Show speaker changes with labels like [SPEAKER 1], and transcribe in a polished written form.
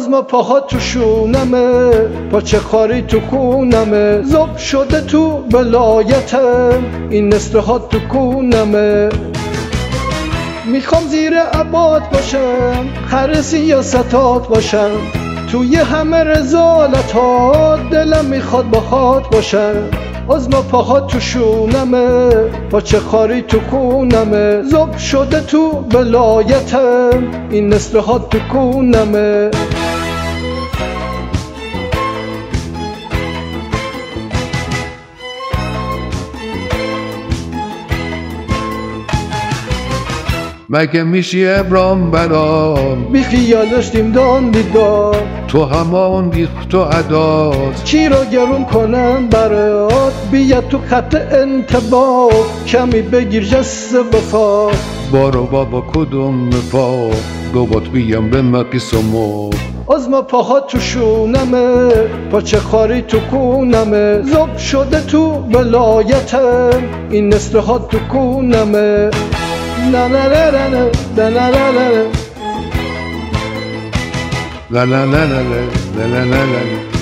[SPEAKER 1] آزما پاها تو شونمه، پاچه خاری تو کونمه، زب شده تو ولایتم، این نسله ها تو کونمه. میخوام زیر عباد باشم، خر سیاستات باشم، توی همه رذالتات دلم میخواد باهات باشم. آزما پاها تو شونمه، پاچه خاری تو کونمه، زب شده تو ولایتم، این نسله ها تو کونمه.
[SPEAKER 2] مگه میشی ابرام برام،
[SPEAKER 1] بی خیال داشتیم دان دیدار،
[SPEAKER 2] تو همان ریخت و عداد،
[SPEAKER 1] چی را گرون کنم برات، بیا تو خط انتباه، کمی بگیر جست وفا.
[SPEAKER 2] بارو بابا کدوم وفا، دوبات بیام به مقیس و مو.
[SPEAKER 1] آزما پاها تو شونمه، پاچه خاری تو کونمه، زب شده تو ولایتم، این نسله ها تو کونمه. لا لا لا لا لا لا لا لا
[SPEAKER 2] لا لا لا لا لا لا لا لا